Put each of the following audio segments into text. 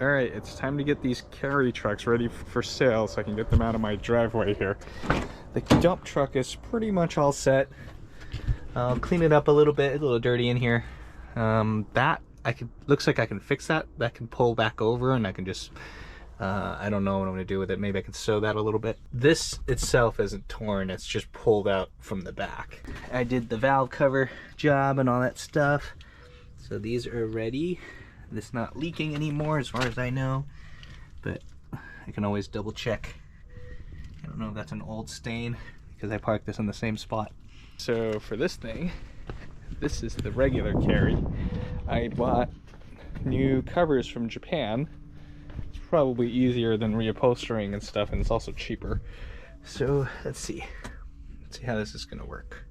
All right, it's time to get these carry trucks ready for sale so I can get them out of my driveway here. The dump truck is pretty much all set. I'll clean it up a little bit, a little dirty in here. Looks like I can fix that. That can pull back over and I can just, I don't know what I'm gonna do with it. Maybe I can sew that a little bit. This itself isn't torn, it's just pulled out from the back. I did the valve cover job and all that stuff. So these are ready. It's not leaking anymore as far as I know, but I can always double check. I don't know if that's an old stain because I parked this in the same spot. So for this thing, this is the regular carry. I bought new covers from Japan. It's probably easier than reupholstering and stuff, and it's also cheaper. So let's see how this is gonna work.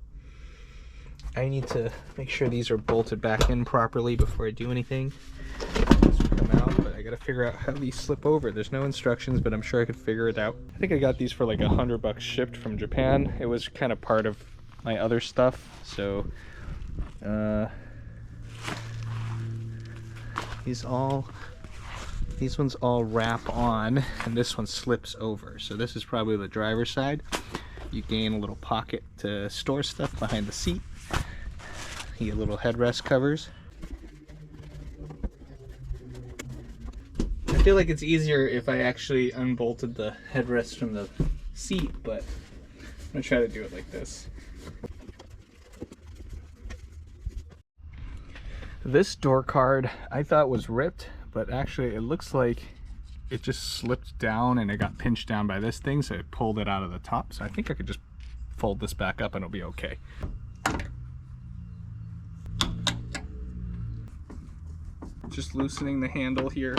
I need to make sure these are bolted back in properly before I do anything. Come out, but I gotta figure out how these slip over. There's no instructions, but I'm sure I could figure it out. I think I got these for like $100 shipped from Japan. It was kind of part of my other stuff, so these ones all wrap on, and this one slips over. So this is probably the driver's side. You gain a little pocket to store stuff behind the seat. You get little headrest covers. I feel like it's easier if I actually unbolted the headrest from the seat, but I'm gonna try to do it like this. This door card I thought was ripped, but actually it looks like it just slipped down and it got pinched down by this thing, so it pulled it out of the top. So I think I could just fold this back up and it'll be okay. Just loosening the handle here.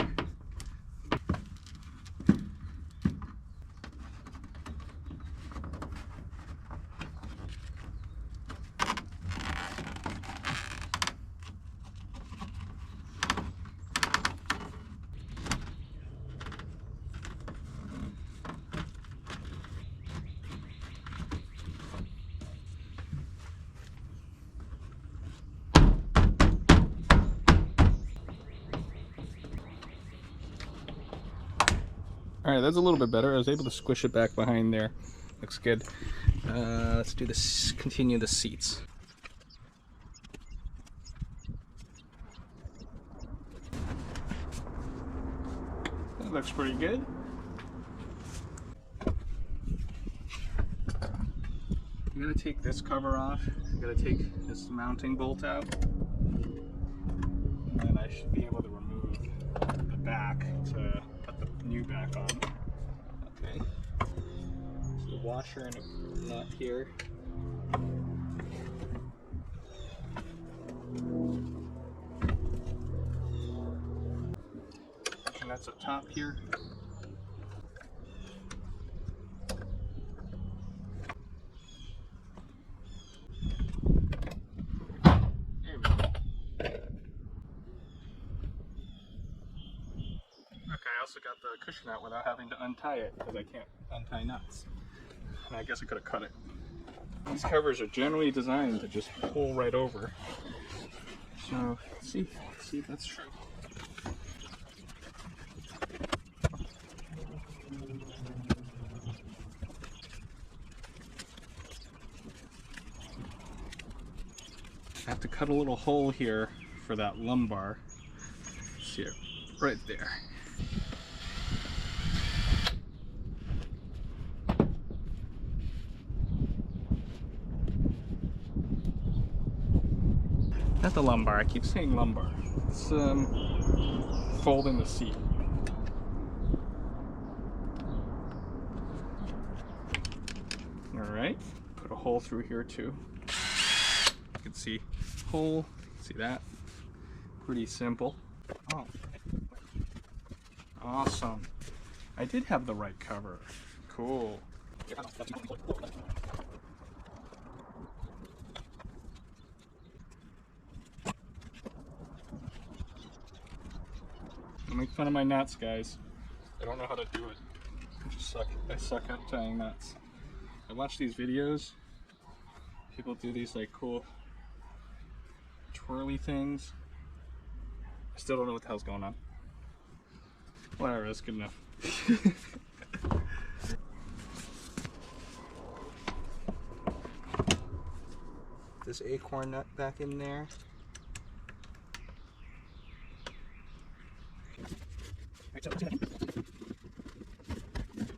All right, that's a little bit better. I was able to squish it back behind there. Looks good. Let's do this. Continue the seats. That looks pretty good. I'm gonna take this cover off. I'm gonna take this mounting bolt out, and then I should be able to remove the back to put the new back on. Okay. So the washer and a nut here. And that's up top here. There we go. Okay, I also got the cushion out without having to untie it because I can't untie nuts. And I guess I could have cut it. These covers are generally designed to just pull right over. So let's see if that's true. I have to cut a little hole here for that lumbar. See it right there. Not the lumbar, I keep saying lumbar. It's folding the seat. Alright, put a hole through here too. You can see hole, see that? Pretty simple. Oh, awesome. I did have the right cover. Cool. Don't make fun of my nuts, guys. I don't know how to do it. I suck at tying nuts. I watch these videos. People do these like cool twirly things. I still don't know what the hell's going on. Whatever, that's good enough. This acorn nut back in there.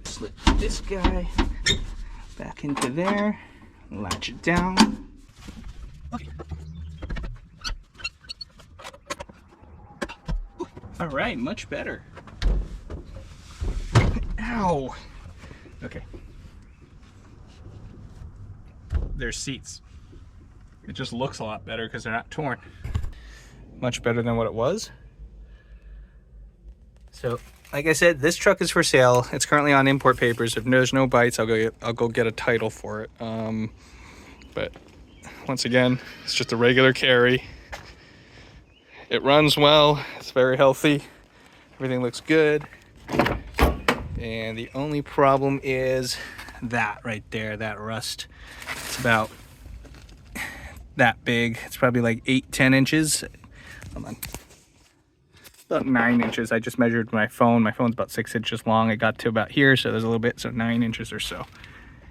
Slip this guy back into there, latch it down. Okay. All right, much better. Ow. Okay. There's seats. It just looks a lot better because they're not torn. Much better than what it was. So, like I said, this truck is for sale. It's currently on import papers. If there's no bites, I'll go get a title for it. But once again, it's just a regular carry. It runs well. It's very healthy. Everything looks good. And the only problem is that right there, that rust. It's about that big. It's probably like 8-10 inches. Hold on. About 9 inches. I just measured my phone. My phone's about 6 inches long. It got to about here, so there's a little bit, so 9 inches or so.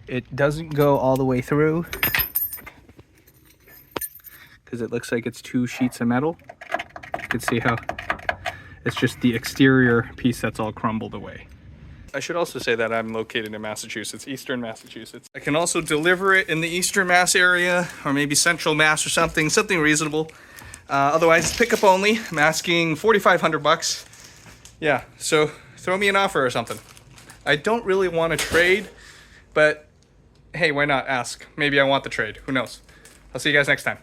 It doesn't go all the way through because it looks like it's 2 sheets of metal. You can see how it's just the exterior piece that's all crumbled away. I should also say that I'm located in Massachusetts, Eastern Massachusetts. I can also deliver it in the Eastern Mass area, or maybe Central Mass or something reasonable. Otherwise, pickup only. I'm asking $4,500. Yeah, so throw me an offer or something. I don't really want to trade, but hey, why not ask? Maybe I want the trade. Who knows? I'll see you guys next time.